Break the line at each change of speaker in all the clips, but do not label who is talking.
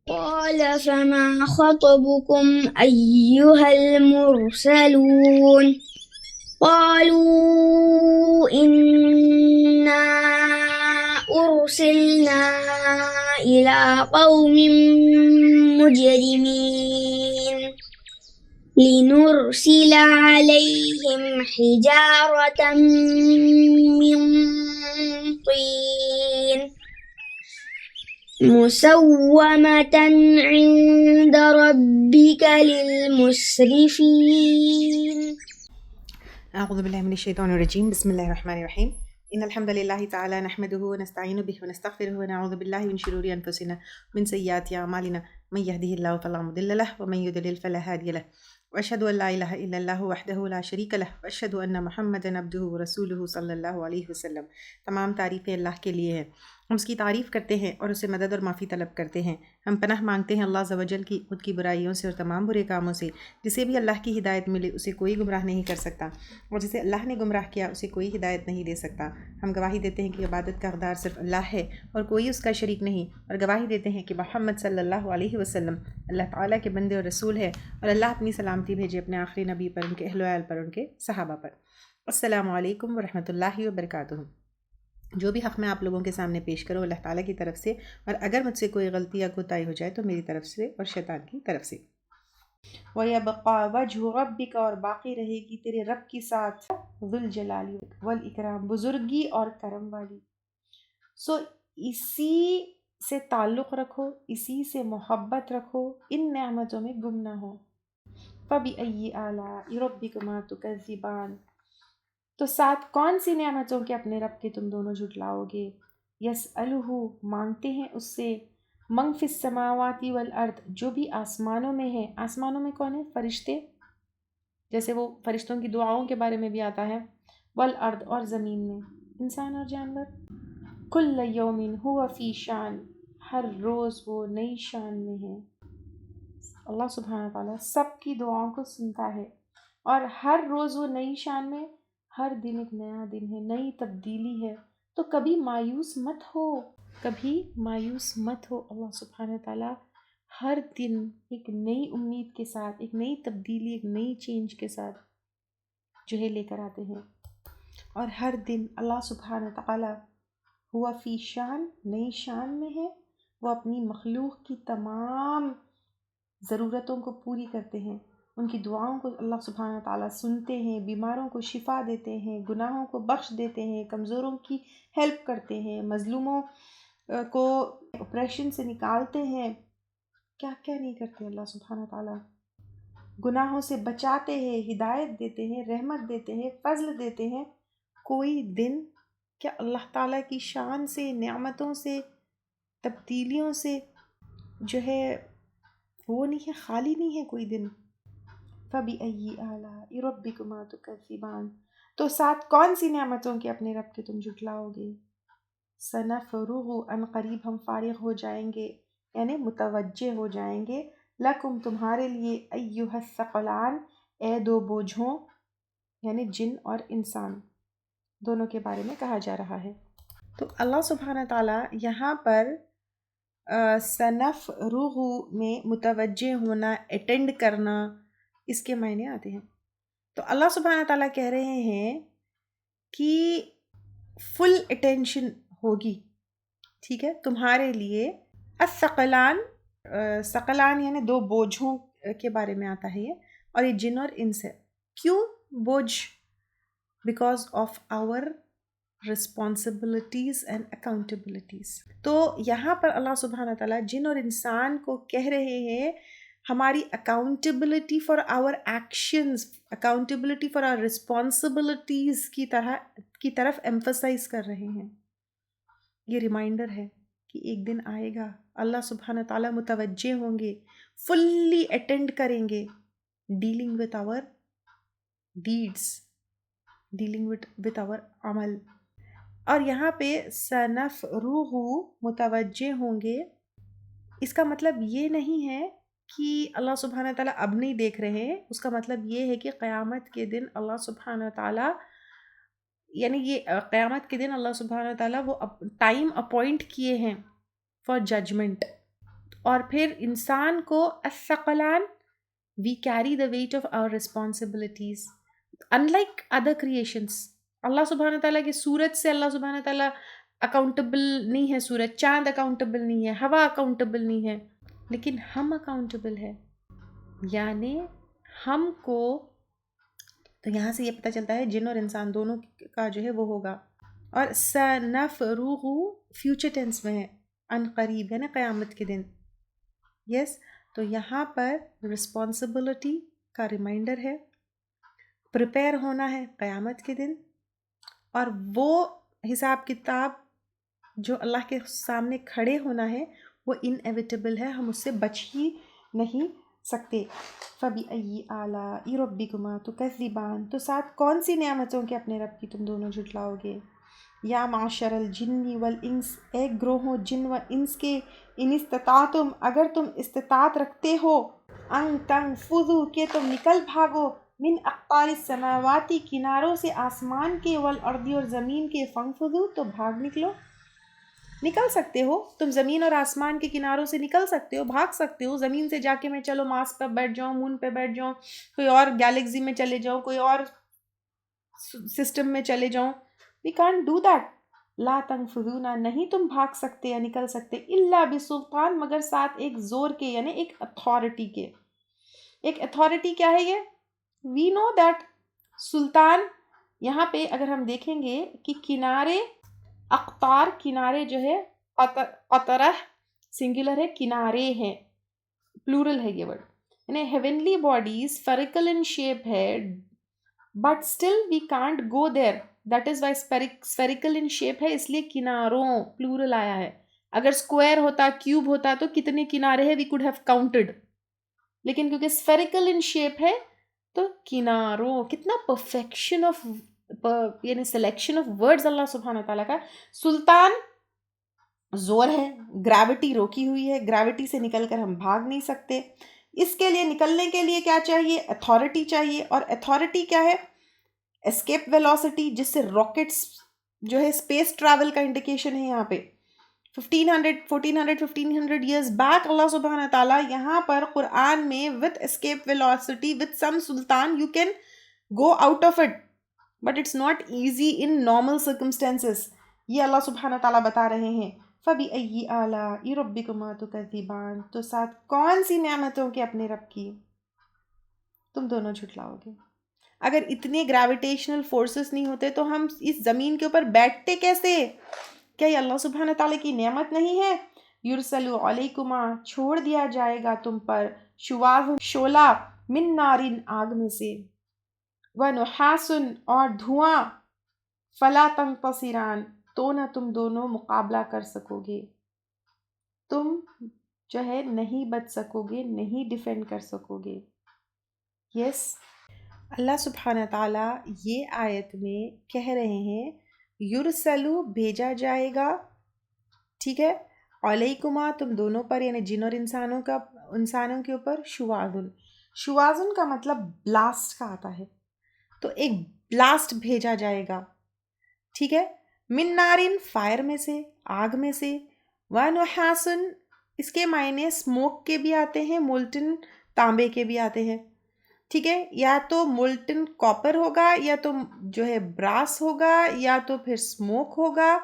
قال فما خطبكم أيها المرسلون قالوا إنا أرسلنا إلى قوم مجرمين لنرسل عليهم حجارة من طين مسومة عند ربك للمسرفين.
أعوذ بالله من الشيطان الرجيم. بسم الله الرحمن الرحيم. إن الحمد لله تعالى نحمده ونستعين به ونستغفره ونعوذ بالله من شرور أنفسنا ومن سيئات أعمالنا من يهده الله فلا مضل له ومن يضلل فلا هادي له وأشهد أن لا إله إلا الله وحده لا شريك له وأشهد أن محمدا عبده ورسوله صلی اللہ علیہ وسلم. تمام تعریفیں اللہ کے لیے ہیں. ہم اس کی تعریف کرتے ہیں اور اسے مدد اور معافی طلب کرتے ہیں. ہم پناہ مانگتے ہیں اللہ عز و جل کی خود کی برائیوں سے اور تمام برے کاموں سے. جسے بھی اللہ کی ہدایت ملے اسے کوئی گمراہ نہیں کر سکتا اور جسے اللہ نے گمراہ کیا اسے کوئی ہدایت نہیں دے سکتا. ہم گواہی دیتے ہیں کہ عبادت کا حقدار صرف اللہ ہے اور کوئی اس کا شریک نہیں، اور گواہی دیتے ہیں کہ محمد صلی اللہ علیہ وسلم اللہ تعالیٰ کے بندے اور رسول ہے، اور اللہ اپنی سلامتی بھیجے اپنے آخری نبی پر، ان کے اہل و عیال پر، ان کے صحابہ پر. السلام علیکم ورحمۃ اللہ وبرکاتہ. جو بھی حق میں آپ لوگوں کے سامنے پیش کروں اللہ تعالیٰ کی طرف سے، اور اگر مجھ سے کوئی غلطی یا کوتاہی ہو جائے تو میری طرف سے اور شیطان کی طرف سے. وَيَبْقَى وَجْهُ رَبِّكَ، اور باقی رہے گی تیرے رب کی ساتھ، ذُو الجلال والإکرام، بزرگی اور کرم والی. سو اسی سے تعلق رکھو، اسی سے محبت رکھو، ان نعمتوں میں گم نہ ہو. فَبِأَيِّ آلَاءِ رَبِّكُمَا تُكَذِّبَانِ، تو ساتھ کون سی نعمتوں کے اپنے رب کے تم دونوں جھٹلاؤ گے. یسألہ، مانگتے ہیں اس سے، من فی السماوات والارض، جو بھی آسمانوں میں ہے. آسمانوں میں کون ہے؟ فرشتے، جیسے وہ فرشتوں کی دعاؤں کے بارے میں بھی آتا ہے. والارض، اور زمین میں انسان اور جانور. کل یوم ہوا فی شان، ہر روز وہ نئی شان میں ہے. اللہ سبحانہ تعالیٰ سب کی دعاؤں کو سنتا ہے، اور ہر روز وہ نئی شان میں. ہر دن ایک نیا دن ہے، نئی تبدیلی ہے. تو کبھی مایوس مت ہو، کبھی مایوس مت ہو. اللہ سبحانہ تعالیٰ ہر دن ایک نئی امید کے ساتھ، ایک نئی تبدیلی، ایک نئی چینج کے ساتھ جو ہے لے کر آتے ہیں. اور ہر دن اللہ سبحانہ تعالیٰ ہوا فی شان، نئی شان میں ہے. وہ اپنی مخلوق کی تمام ضرورتوں کو پوری کرتے ہیں، ان کی دعاؤں کو اللہ سبحانہ تعالیٰ سنتے ہیں، بیماروں کو شفا دیتے ہیں، گناہوں کو بخش دیتے ہیں، کمزوروں کی ہیلپ کرتے ہیں، مظلوموں کو اپریشن سے نکالتے ہیں. کیا کیا نہیں کرتے اللہ سبحانہ تعالیٰ. گناہوں سے بچاتے ہیں، ہدایت دیتے ہیں، رحمت دیتے ہیں، فضل دیتے ہیں. کوئی دن کیا اللہ تعالیٰ کی شان سے، نعمتوں سے، تبدیلیوں سے جو ہے وہ نہیں ہے، خالی نہیں ہے کوئی دن. فَبِأَيِّ آلَاءِ رَبِّكُمَا تُكَذِّبَانِ، تو ساتھ کون سی نعمتوں کے اپنے رب کے تم جھٹلاؤ گے. سَنَفْرُغُ، ان قریب ہم فارغ ہو جائیں گے، یعنی متوجہ ہو جائیں گے. لَكُمْ، تمہارے لیے، أَيُّهَا الثَّقَلَانِ، اے دو بوجھوں، یعنی جن اور انسان دونوں کے بارے میں کہا جا رہا ہے. تو اللہ سبحانہ تعالیٰ یہاں پر سنفرغ میں متوجہ ہونا، اٹینڈ کرنا، اس کے معنی آتے ہیں. تو اللہ سبحانہ تعالیٰ کہہ رہے ہیں کہ فل اٹینشن ہوگی، ٹھیک ہے، تمہارے لیے. الثقلان، ثقلان یعنی دو بوجھوں کے بارے میں آتا ہے یہ، اور یہ جن اور انس ہے. کیوں بوجھ؟ Because of our responsibilities and accountabilities. تو یہاں پر اللہ سبحانہ تعالیٰ جن اور انسان کو کہہ رہے ہیں ہماری accountability for our actions, accountability for our responsibilities کی طرف ایمفسائز کر رہے ہیں. یہ ریمائنڈر ہے کہ ایک دن آئے گا، اللہ سبحانہ تعالیٰ متوجہ ہوں گے، فلی اٹینڈ کریں گے، dealing with our deeds, dealing with our عمل. اور یہاں پہ سنفرغ متوجہ ہوں گے، اس کا مطلب یہ نہیں ہے کہ اللہ سبحانہ تعالیٰ اب نہیں دیکھ رہے ہیں. اس کا مطلب یہ ہے کہ قیامت کے دن اللہ سبحانہ تعالیٰ، یعنی یہ قیامت کے دن اللہ سبحانہ تعالیٰ وہ ٹائم اپوائنٹ کیے ہیں فار ججمنٹ. اور پھر انسان کو الثقلان we carry the weight of our responsibilities unlike other creations. اللہ سبحانہ تعالیٰ کی سورج سے اللہ سبحانہ تعالیٰ اکاؤنٹیبل نہیں ہے، سورج چاند اکاؤنٹیبل نہیں ہے، ہوا اکاؤنٹیبل نہیں ہے، لیکن ہم اکاؤنٹیبل ہے. یعنی ہم کو تو یہاں سے یہ پتہ چلتا ہے جن اور انسان دونوں کا جو ہے وہ ہوگا. اور سنفرغ فیوچر ٹینس میں ہے، ان قریب ہے نا قیامت کے دن. یس تو یہاں پر رسپانسبلٹی کا ریمائنڈر ہے، پریپیئر ہونا ہے قیامت کے دن، اور وہ حساب کتاب جو اللہ کے سامنے کھڑے ہونا ہے وہ انیویٹیبل ہے، ہم اس سے بچ ہی نہیں سکتے. فَبِأَيِّ آلَاءِ رَبِّكُمَا تُكَذِّبَانِ تو ساتھ کون سی نعمتوں کے اپنے رب کی تم دونوں جھٹلاؤ گے. یا معشر الجن والانس اے گروہوں جن و انس کے، ان استطاعتم اگر تم استطاعت رکھتے ہو، ان تنفذوا کہ تم نکل بھاگو، من اقطار السماواتی کناروں سے آسمان کے، والارض اور زمین کے، فانفذوا تو بھاگ نکلو. نکل سکتے ہو تم زمین اور آسمان کے کناروں سے، نکل سکتے ہو، بھاگ سکتے ہو. زمین سے جا کے میں چلو مارس پہ بیٹھ جاؤں، مون پہ بیٹھ جاؤں، کوئی اور گیلیکسی میں چلے جاؤں، کوئی اور سسٹم میں چلے جاؤں. We can't do that. لا تنفذون نہیں تم بھاگ سکتے یا نکل سکتے، الا بسلطان مگر ساتھ ایک زور کے، یعنی ایک اتھارٹی کے. ایک اتھارٹی کیا ہے یہ؟ We know that سلطان. یہاں پہ اگر ہم دیکھیں گے کہ کنارے، اقطار کنارے جو ہے، قطرہ سنگولر ہے، کنارے ہیں پلورل ہے یہ ورڈ. یعنی heavenly bodies spherical in shape ہے، but still we can't go there. That is why spherical in shape ہے، اس لیے کناروں پلورل آیا ہے. اگر اسکوائر ہوتا، کیوب ہوتا تو کتنے کنارے ہیں we could have counted، لیکن کیونکہ spherical in shape ہے تو کناروں. کتنا perfection of یعنی سلیکشن آف ورڈز اللہ سبحانہ تعالیٰ کا. سلطان زور ہے، گریوٹی روکی ہوئی ہے، گریوٹی سے نکل کر ہم بھاگ نہیں سکتے. اس کے لیے نکلنے کے لیے کیا چاہیے؟ اتھارٹی چاہیے. اور اتھارٹی کیا ہے؟ اسکیپ ویلوسٹی، جس سے راکٹس جو ہے اسپیس ٹریول کا انڈیکیشن ہے. یہاں پہ 1500 years back اللہ سبحانہ تعالیٰ یہاں پر قرآن میں with escape velocity with some sultan you can go out of it but it's not easy in normal circumstances. یہ اللہ سبحانہ تعالیٰ بتا رہے ہیں. فَبِأَيِّ آلَاءِ رَبِّكُمَا تُكَذِّبَانِ تو ساتھ کون سی نعمتوں کے اپنے رب کی تم دونوں جھٹلاؤ گے. اگر اتنے گریویٹیشنل فورسز نہیں ہوتے تو ہم اس زمین کے اوپر بیٹھتے کیسے؟ کیا یہ اللہ سبحانہ تعالیٰ کی نعمت نہیں ہے؟ یرسل علیکما چھوڑ دیا جائے گا تم پر، شواظ شعلہ، من نارن آگ میں سے، ونحاس اور دھواں، فلا تنتصران تو نہ تم دونوں مقابلہ کر سکو گے، تم جو ہے نہیں بچ سکو گے، نہیں ڈیفینڈ کر سکو گے. یس اللہ سبحانہ تعالیٰ یہ آیت میں کہہ رہے ہیں یرسلو بھیجا جائے گا، ٹھیک ہے، علیکما تم دونوں پر، یعنی جن اور انسانوں کے اوپر، شواظن. شواظن کا مطلب بلاسٹ کا آتا ہے، تو ایک بلاسٹ بھیجا جائے گا، ٹھیک ہے. من نارن فائر میں سے، آگ میں سے، ونحاسن اس کے معنی اسموک کے بھی آتے ہیں، مولٹن تانبے کے بھی آتے ہیں، ٹھیک ہے. یا تو مولٹن کاپر ہوگا، یا تو جو ہے براس ہوگا، یا تو پھر اسموک ہوگا.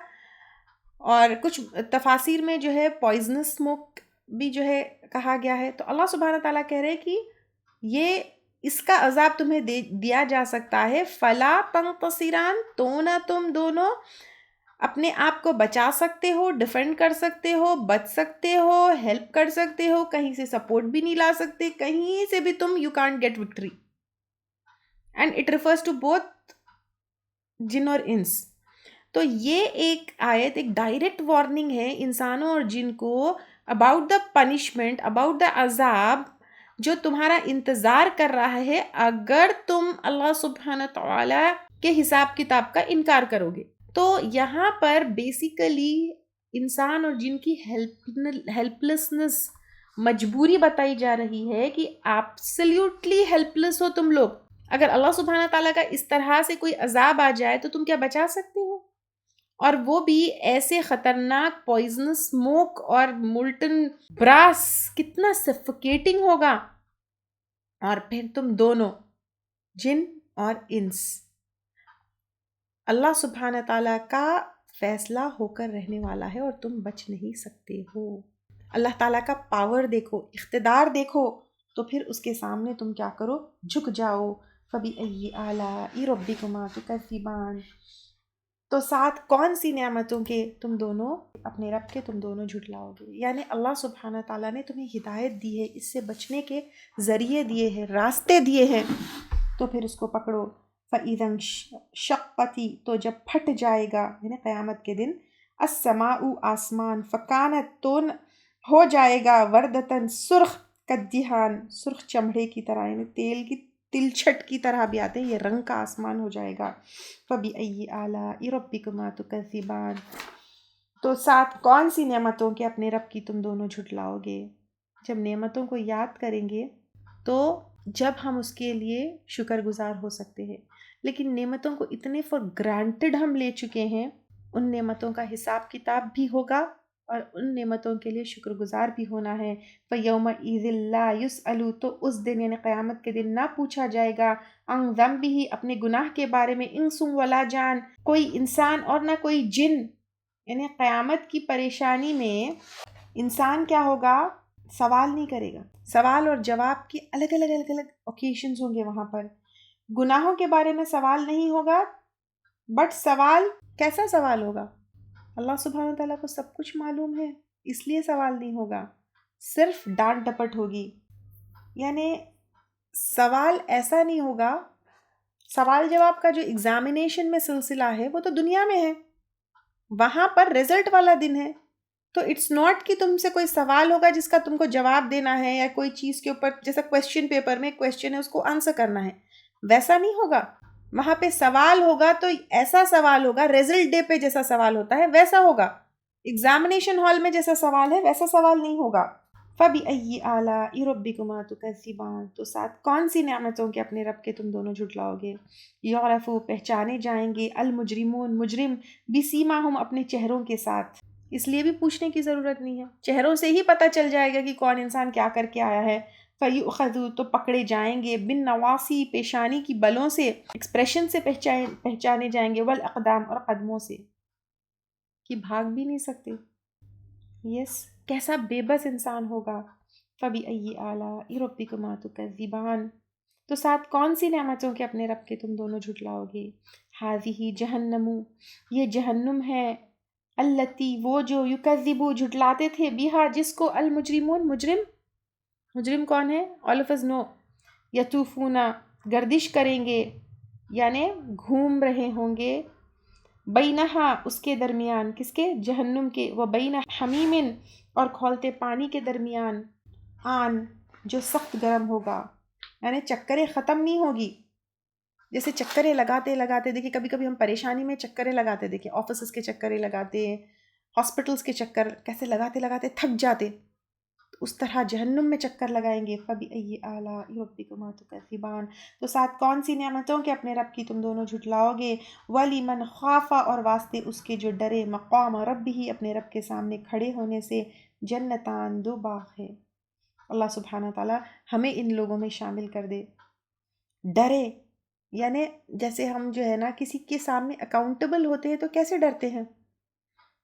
اور کچھ تفاسیر میں جو ہے پوائزنس اسموک بھی جو ہے کہا گیا ہے. تو اللہ سبحانہ تعالیٰ کہہ رہے کہ یہ اس کا عذاب تمہیں دیا جا سکتا ہے. فلا تنتصران تو نہ تم دونوں اپنے آپ کو بچا سکتے ہو، ڈیفینڈ کر سکتے ہو، بچ سکتے ہو، ہیلپ کر سکتے ہو، کہیں سے سپورٹ بھی نہیں لا سکتے، کہیں سے بھی تم you can't get victory. And it refers to both جن اور انس. تو یہ ایک آیت ایک ڈائریکٹ وارننگ ہے انسانوں اور جن کو about the punishment, about the عذاب جو تمہارا انتظار کر رہا ہے اگر تم اللہ سبحانہ تعالیٰ کے حساب کتاب کا انکار کرو گے. تو یہاں پر بیسیکلی انسان اور جن کی ہیلپلیسنس، مجبوری بتائی جا رہی ہے کہ ایبسلیوٹلی ہیلپلیس ہو تم لوگ. اگر اللہ سبحانہ تعالیٰ کا اس طرح سے کوئی عذاب آ جائے تو تم کیا بچا سکتے ہو؟ اور وہ بھی ایسے خطرناک پوائزنس اسموک اور مولٹن براس، کتنا سفوکیٹنگ ہوگا. اور پھر تم دونوں جن اور انس، اللہ سبحانہ تعالیٰ کا فیصلہ ہو کر رہنے والا ہے اور تم بچ نہیں سکتے ہو. اللہ تعالیٰ کا پاور دیکھو، اقتدار دیکھو، تو پھر اس کے سامنے تم کیا کرو؟ جھک جاؤ. فَبِأَيِّ آلَاءِ رَبِّكُمَا تُكَذِّبَانِ. تو ساتھ کون سی نعمتوں کے تم دونوں اپنے رب کے تم دونوں جھٹلاؤ گے. یعنی اللہ سبحانہ تعالیٰ نے تمہیں ہدایت دی ہے، اس سے بچنے کے ذریعے دیے ہیں، راستے دیے ہیں، تو پھر اس کو پکڑو. فَإِذَا انشَقَّتِ، تو جب پھٹ جائے گا یعنی قیامت کے دن، السَّمَاءُ آسمان، فَكَانَتْ تو ہو جائے گا، وردتاً سرخ، کدہان سرخ چمڑے کی طرح، یعنی تیل کی تلچھٹ کی طرح بھی آتے ہیں، یہ رنگ کا آسمان ہو جائے گا. فَبِأَيِّ آلَاءِ رَبِّكُمَا تُكَذِّبَانِ. تو ساتھ کون سی نعمتوں کے اپنے رب کی تم دونوں جھٹلاؤ گے. جب نعمتوں کو یاد کریں گے تو جب ہم اس کے لیے شکر گزار ہو سکتے ہیں، لیکن نعمتوں کو اتنے فار گرانٹڈ ہم لے چکے ہیں، ان نعمتوں کا حساب کتاب بھی ہوگا اور ان نعمتوں کے لیے شکر گزار بھی ہونا ہے. فَيَوْمَئِذٍ لَا يُسْأَلُ، تو اس دن یعنی قیامت کے دن نہ پوچھا جائے گا، عَنْ ذَنْبِهِ، اپنے گناہ کے بارے میں، انس ولا جان، کوئی انسان اور نہ کوئی جن. یعنی قیامت کی پریشانی میں انسان کیا ہوگا؟ سوال نہیں کرے گا. سوال اور جواب کی الگ الگ اوکیشنز ہوں گے وہاں پر. گناہوں کے بارے میں سوال نہیں ہوگا، بٹ سوال کیسا سوال ہوگا؟ اللہ سبحانہ تعالیٰ کو سب کچھ معلوم ہے، اس لیے سوال نہیں ہوگا، صرف ڈانٹ ڈپٹ ہوگی. یعنی سوال ایسا نہیں ہوگا. سوال جواب کا جو ایگزامینیشن میں سلسلہ ہے وہ تو دنیا میں ہے، وہاں پر رزلٹ والا دن ہے. تو اٹس ناٹ کہ تم سے کوئی سوال ہوگا جس کا تم کو جواب دینا ہے، یا کوئی چیز کے اوپر جیسا کویسچن پیپر میں کویسچن ہے اس کو آنسر کرنا ہے، ویسا نہیں ہوگا. وہاں پہ سوال ہوگا تو ایسا سوال ہوگا، ریزلٹ ڈے پہ جیسا سوال ہوتا ہے ویسا ہوگا. ایگزامینیشن ہال میں جیسا سوال ہے ویسا سوال نہیں ہوگا. فَبِأَيِّ آلَاءِ رَبِّكُمَا تُكَذِّبَانِ. تو ساتھ کون سی نعمتوں کے اپنے رب کے تم دونوں جھٹلاؤ گے. یعرفُ، پہچانے جائیں گے، المجرمون، مجرم، بسیماہم، اپنے چہروں کے ساتھ. اس لیے بھی پوچھنے کی ضرورت نہیں ہے، چہروں سے ہی پتہ چل جائے گا کہ کون انسان کیا کر کے آیا ہے. فَيُؤْخَذُوا، تو پکڑے جائیں گے، بالنواصی، پیشانی کی بلوں سے، ایکسپریشن سے پہچانے جائیں گے، والاقدام، اور قدموں سے، کہ بھاگ بھی نہیں سکتے. یس، کیسا بے بس انسان ہوگا. فَبِأَيِّ آلَاءِ رَبِّكُمَا تُكَذِّبَانِ. تو ساتھ کون سی نعمتوں کے اپنے رب کے تم دونوں جھٹلاؤ گے. ہَذِهِ جہنم، یہ جہنم ہے، التی، وہ جو، یکذبو، جھٹلاتے تھے، بیہا، جس کو، المجرمون، مجرم. مجرم کون ہے؟ all of us know. یطوفونا، گردش کریں گے، یعنی گھوم رہے ہوں گے، بینہا، اس کے درمیان، کس کے؟ جہنم کے، وہ بین حمیمن، اور کھولتے پانی کے درمیان، آن، جو سخت گرم ہوگا. یعنی چکریں ختم نہیں ہوگی. جیسے چکریں لگاتے لگاتے، دیکھیں کبھی کبھی ہم پریشانی میں چکریں لگاتے، دیکھیں آفیسز کے چکریں لگاتے، ہاسپٹلس کے چکر کیسے لگاتے لگاتے تھک جاتے، اس طرح جہنم میں چکر لگائیں گے. فَبِأَيِّ آلَاءِ رَبِّكُمَا تُكَذِّبَانِ. تو ساتھ کون سی نعمتوں کے اپنے رب کی تم دونوں جھٹلاؤ گے. وَلِمَنْ خَافَ، اور واسطے اس کے جو ڈرے، مقام ربہ، اپنے رب کے سامنے کھڑے ہونے سے، جنتان، دو باغ ہے. اللہ سبحانہ تعالیٰ ہمیں ان لوگوں میں شامل کر دے. ڈرے یعنی جیسے ہم جو ہے نا کسی کے سامنے اکاؤنٹیبل ہوتے ہیں تو کیسے ڈرتے ہیں؟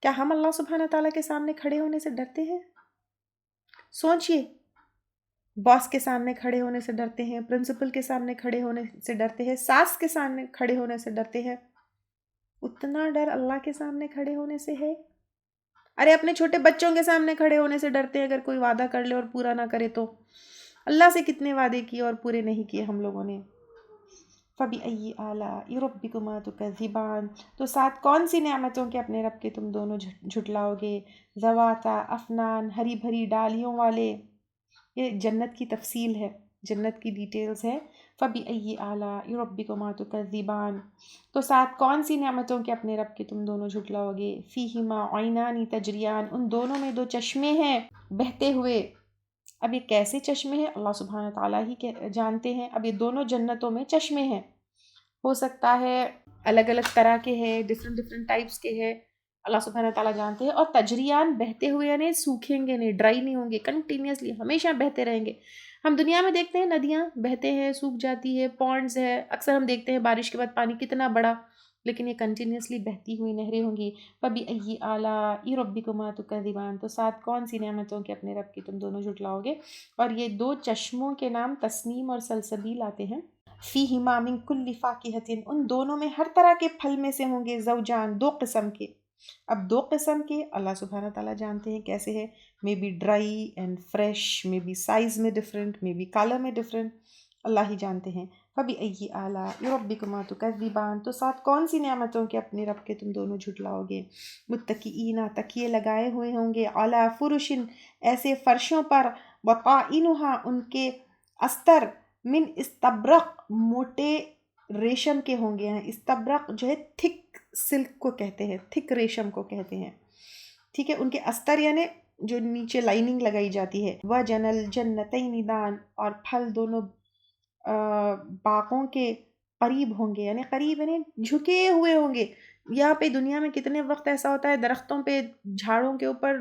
کیا ہم اللہ سبحانہ تعالیٰ کے سامنے کھڑے ہونے سے ڈرتے ہیں؟ سوچئے، باس کے سامنے کھڑے ہونے سے ڈرتے ہیں، پرنسپل کے سامنے کھڑے ہونے سے ڈرتے ہیں، ساس کے سامنے کھڑے ہونے سے ڈرتے ہیں. اتنا ڈر اللہ کے سامنے کھڑے ہونے سے ہے؟ ارے اپنے چھوٹے بچوں کے سامنے کھڑے ہونے سے ڈرتے ہیں، اگر کوئی وعدہ کر لے اور پورا نہ کرے تو. اللہ سے کتنے وعدے کیے اور پورے نہیں کیے ہم لوگوں نے. فَبِأَيِّ آلَاءِ رَبِّكُمَا تُكَذِّبَانِ. تو ساتھ کون سی نعمتوں کے اپنے رب کے تم دونوں جھٹلاؤ گے. ذَوَاتَا أَفْنَانٍ، ہری بھری ڈالیوں والے. یہ جنت کی تفصیل ہے، جنت کی ڈیٹیلز ہے. فَبِأَيِّ آلَاءِ رَبِّكُمَا تُكَذِّبَانِ. تو ساتھ کون سی نعمتوں کے اپنے رب کے تم دونوں جھٹلاؤ گے. فِيهِمَا عَيْنَانِ تَجْرِيَانِ، ان دونوں میں دو چشمے ہیں بہتے ہوئے. اب یہ کیسے چشمے ہیں اللہ سبحانہ تعالیٰ ہی جانتے ہیں. اب یہ دونوں جنتوں میں چشمے ہیں. ہو سکتا ہے الگ الگ طرح کے ہیں، ڈفرینٹ ٹائپس کے ہیں، اللہ سبحانہ تعالیٰ جانتے ہیں. اور تجریان بہتے ہوئے یعنی سوکھیں گے نہیں، ڈرائی نہیں ہوں گے، کنٹینیوسلی ہمیشہ بہتے رہیں گے. ہم دنیا میں دیکھتے ہیں ندیاں بہتے ہیں، سوکھ جاتی ہے، پونڈز ہے، اکثر ہم دیکھتے ہیں بارش کے بعد پانی کتنا بڑا، لیکن یہ کنٹینیوسلی بہتی ہوئی نہریں ہوں گی. فَبِأَيِّ آلَاءِ رَبِّكُمَا تُكَذِّبَانِ، تو ساتھ کون سی نعمتوں کے اپنے رب کی تم دونوں جھٹلاؤ گے. اور یہ دو چشموں کے نام تسنیم اور سلسبیل آتے ہیں. فِيهِمَا مِن كُلِّ فَاكِهَةٍ، ان دونوں میں ہر طرح کے پھل میں سے ہوں گے زوجان، دو قسم کے. اب دو قسم کے اللہ سبحانہ تعالیٰ جانتے ہیں کیسے ہے، may be dry and fresh, may be size میں ڈفرینٹ، مے بی کلر میں ڈفرینٹ، اللہ ہی جانتے ہیں. فَبِأَيِّ آلَاءِ رَبِّكُمَا تُكَذِّبَانِ، تو ساتھ کون سی نعمتوں کے اپنے رب کے تم دونوں جھٹلاؤ گے. متکئین، تکیے لگائے ہوئے ہوں گے، علی فرش، ایسے فرشوں پر، وقائنها، ان کے استر، من استبرق، موٹے ریشم کے ہوں گے. استبرق جو ہے تھک سلک کو کہتے ہیں، تھک ریشم کو کہتے ہیں. ٹھیک ہے، ان کے استر یعنی جو نیچے لائننگ لگائی جاتی ہے. وَجَنَ الْجَنَّتَيْنِ دَانٍ، اور پھل دونوں باغوں کے قریب ہوں گے، یعنی قریب یعنی جھکے ہوئے ہوں گے. یہاں پہ دنیا میں کتنے وقت ایسا ہوتا ہے درختوں پہ، جھاڑوں کے اوپر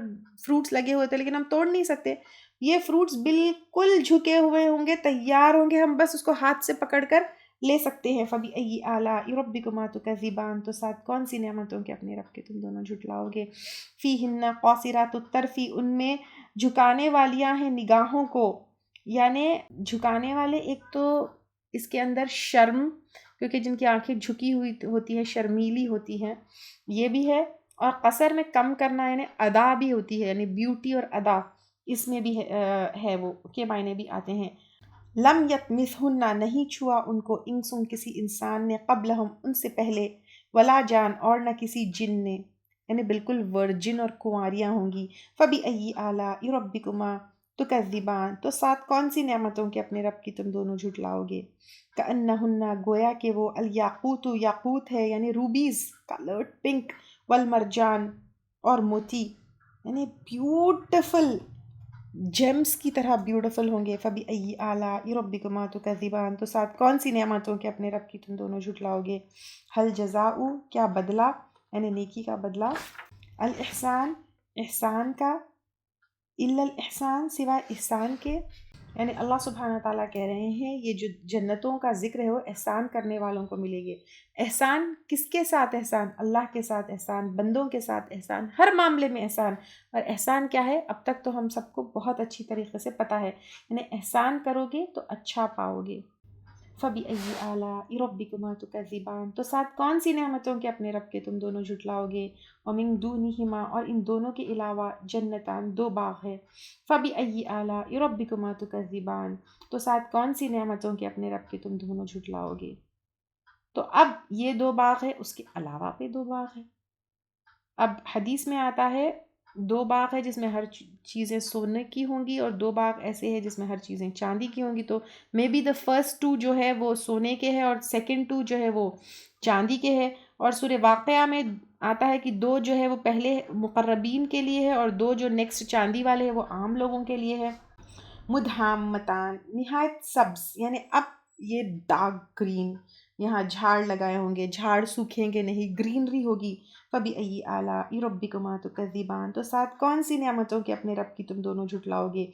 فروٹس لگے ہوئے تھے لیکن ہم توڑ نہیں سکتے. یہ فروٹس بالکل جھکے ہوئے ہوں گے، تیار ہوں گے، ہم بس اس کو ہاتھ سے پکڑ کر لے سکتے ہیں. فَبِأَيِّ آلَاءِ رَبِّكُمَا تُكَذِّبَانِ، تو ساتھ کون سی نعمتوں کے اپنے رب کے تم دونوں جھٹلاؤ گے. فِيهِنَّ قَاصِرَاتُ الطَّرْفِ، ان میں جھکانے والیاں ہیں نگاہوں کو، یعنی جھکانے والے، ایک تو اس کے اندر شرم، کیونکہ جن کی آنکھیں جھکی ہوئی ہوتی ہیں شرمیلی ہوتی ہیں، یہ بھی ہے. اور قصر میں کم کرنا یعنی ادا بھی ہوتی ہے، یعنی بیوٹی اور ادا، اس میں بھی ہے وہ کے معنی بھی آتے ہیں. لم یطمثہن، نہیں چھوا ان کو، انسن کسی انسان نے، قبلہم ان سے پہلے، ولا جان، اور نہ کسی جن نے، یعنی بالکل ورجن اور کنواریاں ہوں گی. فَبِأَيِّ آلَاءِ رَبِّكُمَا تُكَذِّبَانِ، تو ساتھ کون سی نعمتوں کے اپنے رب کی تم دونوں جھٹلاؤ گے. كَأَنَّهُنَّ، گویا کہ وہ، الیاقوت، یاقوت ہے یعنی روبیز، کلرڈ پنک، والمرجان، اور موتی، یعنی بیوٹیفل جیمز کی طرح بیوٹیفل ہوں گے. فَبِأَيِّ آلَاءِ رَبِّكُمَا تُكَذِّبَانِ، تو ساتھ کون سی نعمتوں کے اپنے رب کی تم دونوں جھٹلاؤ گے. هَلْ جَزَاءُ، کیا بدلہ، یعنی نیکی کا بدلہ، الاحسان، احسان کا، الا الاحسان، سوائے احسان کے. یعنی اللہ سبحانہ تعالیٰ کہہ رہے ہیں یہ جو جنتوں کا ذکر ہے وہ احسان کرنے والوں کو ملے گے. احسان کس کے ساتھ احسان؟ اللہ کے ساتھ احسان، بندوں کے ساتھ احسان، ہر معاملے میں احسان. اور احسان کیا ہے اب تک تو ہم سب کو بہت اچھی طریقے سے پتہ ہے، یعنی احسان کرو گے تو اچھا پاؤ گے. فَبِأَيِّ آلَاءِ رَبِّكُمَا تُكَذِّبَانِ، تو ساتھ کون سی نعمتوں کے اپنے رب کے تم دونوں جھٹلاؤ گے. وَمِن دُونِهِمَا، اور ان دونوں کے علاوہ، جنتان، دو باغ ہے. فَبِأَيِّ آلَاءِ رَبِّكُمَا تُكَذِّبَانِ، تو ساتھ کون سی نعمتوں کے اپنے رب کے تم دونوں جھٹلاؤ گے. تو اب یہ دو باغ ہے، اس کے علاوہ پہ دو باغ ہے. اب حدیث میں آتا ہے دو باغ ہے جس میں ہر چیزیں سونے کی ہوں گی، اور دو باغ ایسے ہیں جس میں ہر چیزیں چاندی کی ہوں گی. تو maybe the first two جو ہے وہ سونے کے ہے، اور سیکنڈ ٹو جو ہے وہ چاندی کے ہے. اور سورہ واقعہ میں آتا ہے کہ دو جو ہے وہ پہلے مقربین کے لیے ہے، اور دو جو نیکسٹ چاندی والے ہیں وہ عام لوگوں کے لیے ہے. مدھامتان، نہایت سبز، یعنی اب یہ ڈارک گرین، یہاں جھاڑ لگائے ہوں گے، جھاڑ سوکھیں گے نہیں، گرینری ہوگی. فَبِأَيِّ آلَاءِ رَبِّكُمَا تُكَذِّبَانِ، تو ساتھ کون سی نعمتوں کے اپنے رب کی تم دونوں جھٹلاؤ گے.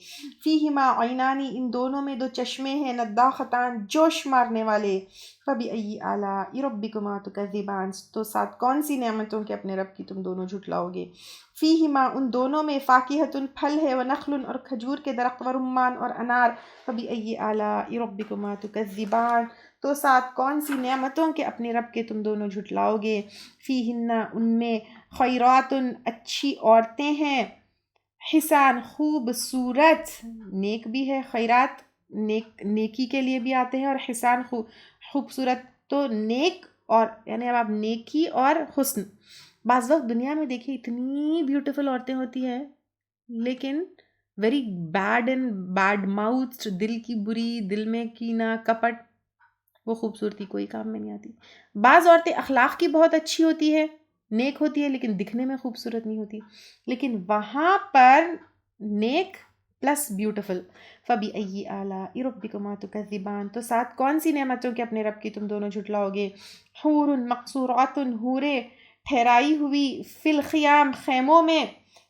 فِيهِمَا عَيْنَانِ، ان دونوں میں دو چشمے ہیں، نَضَّاخَتَان، جوش مارنے والے. فَبِأَيِّ آلَاءِ رَبِّكُمَا تُكَذِّبَانِ، تو ساتھ کون سی نعمتوں کے اپنے رب کی تم دونوں جھٹلاؤ گے. فِيهِمَا، ان دونوں میں، فَاكِهَةٌ، پھل ہے، وَنَخْلٌ، اور کھجور کے درخت، وَرُمَّانٌ، اور انار. فَبِأَيِّ آلَاءِ رَبِّكُمَا تُكَذِّبَانِ، تو ساتھ کون سی نعمتوں کے اپنے رب کے تم دونوں جھٹلاؤ گے. فِيهِنَّ، ان میں، خیرات، اچھی عورتیں ہیں، حسان، خوبصورت، نیک بھی ہے، خیرات نیکی کے لیے بھی آتے ہیں، اور حسان خوبصورت. تو نیک اور یعنی اب آپ نیکی اور حسن، بعض وقت دنیا میں دیکھیے اتنی بیوٹیفل عورتیں ہوتی ہیں لیکن very bad and bad mouth, دل کی بری، دل میں کینہ کپٹ، وہ خوبصورتی کوئی کام میں نہیں آتی. بعض عورتیں اخلاق کی بہت اچھی ہوتی ہے، نیک ہوتی ہے، لیکن دکھنے میں خوبصورت نہیں ہوتی. لیکن وہاں پر نیک پلس بیوٹیفل. فَبِأَيِّ آلَاءِ رَبِّكُمَا تُكَذِّبَانِ تو ساتھ کون سی نعمتوں کے اپنے رب کی تم دونوں جھٹلاؤ گے. حور مقصورات حورے ٹھہرائی ہوئی فی الخیام خیموں میں،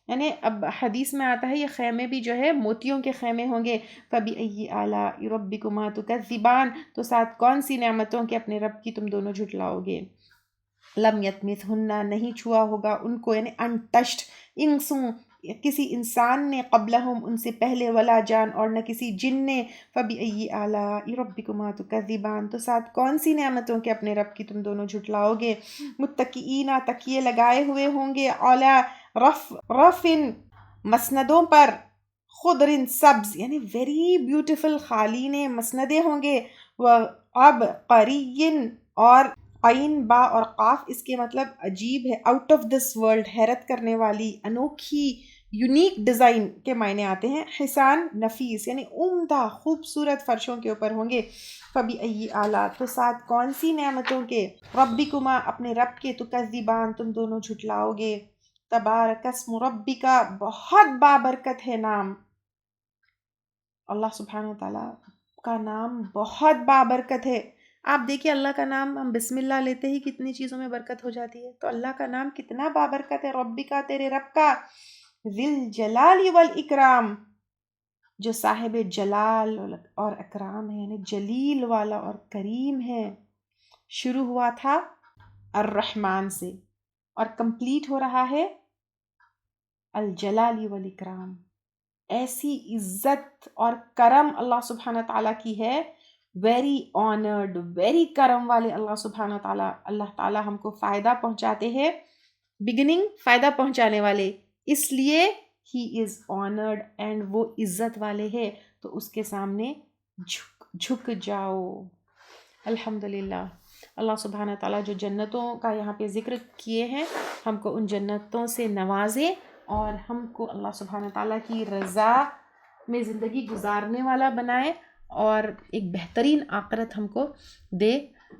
یعنی اب حدیث میں آتا ہے یہ خیمے بھی جو ہے موتیوں کے خیمے ہوں گے. فَبِأَيِّ آلَاءِ رَبِّكُمَا تُكَذِّبَانِ تو ساتھ کون سی نعمتوں کے اپنے رب کی تم دونوں جھٹلاؤ گے. لم یطمثہن نہیں چھوا ہوگا ان کو، یعنی انٹچڈ، انسوں کسی انسان نے، قبلہم ان سے پہلے، ولا جان اور نہ کسی جن نے. فَبِأَيِّ آلَاءِ رَبِّكُمَا تُكَذِّبَانِ تو ساتھ کون سی نعمتوں کے اپنے رب کی تم دونوں جھٹلاؤ گے. متکئین تکیے لگائے ہوئے ہوں گے، علی رفن مسندوں پر، خضر سبز یعنی ویری بیوٹیفل قالین مسندیں ہوں گے. وعبقری اور عین با اور قاف اس کے مطلب عجیب ہے، آؤٹ آف دس ورلڈ، حیرت کرنے والی، انوکھی، یونیک ڈیزائن کے معنی آتے ہیں. حسان نفیس یعنی عمدہ خوبصورت فرشوں کے اوپر ہوں گے. فَبِأَيِّ آلَاء تو ساتھ کون سی نعمتوں کے، ربکما اپنے رب کے، تکذبان تم دونوں جھٹلاؤ گے. تبارک اسم ربک بہت بابرکت ہے نام، اللہ سبحانہ وتعالیٰ کا نام بہت بابرکت ہے. آپ دیکھیں اللہ کا نام ہم بسم اللہ لیتے ہی کتنی چیزوں میں برکت ہو جاتی ہے، تو اللہ کا نام کتنا بابرکت ہے. ربک تیرے رب کا، ذی الجلال والاکرام جو صاحب جلال اور اکرام ہے، یعنی جلیل والا اور کریم ہے. شروع ہوا تھا الرحمن سے اور کمپلیٹ ہو رہا ہے الجلال والاکرام. ایسی عزت اور کرم اللہ سبحانہ تعالیٰ کی ہے، ویری آنرڈ، ویری کرم والے اللہ سبحانہ تعالیٰ. اللہ تعالیٰ ہم کو فائدہ پہنچاتے ہیں، بگننگ فائدہ پہنچانے والے، اس لیے ہی از آنرڈ اینڈ وہ عزت والے ہے، تو اس کے سامنے جھک جاؤ. الحمدللہ اللہ سبحانہ تعالیٰ جو جنتوں کا یہاں پہ ذکر کیے ہیں، ہم کو ان جنتوں سے نوازے اور ہم کو اللہ سبحانہ تعالیٰ کی رضا میں زندگی گزارنے والا بنائے اور ایک بہترین آخرت ہم کو دے.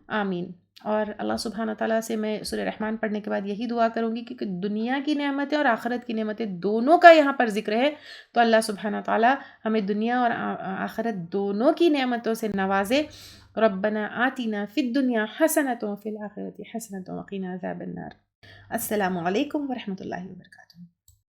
آمین. اور اللہ سبحانہ تعالیٰ سے میں سورہ رحمان پڑھنے کے بعد یہی دعا کروں گی کہ دنیا کی نعمتیں اور آخرت کی نعمتیں دونوں کا یہاں پر ذکر ہے، تو اللہ سبحانہ تعالیٰ ہمیں دنیا اور آخرت دونوں کی نعمتوں سے نوازے. ربنا آتنا فی الدنیا حسنۃ وفی الآخرۃ حسنۃ وقنا عذاب النار. السلام علیکم ورحمۃ اللہ وبرکاتہ.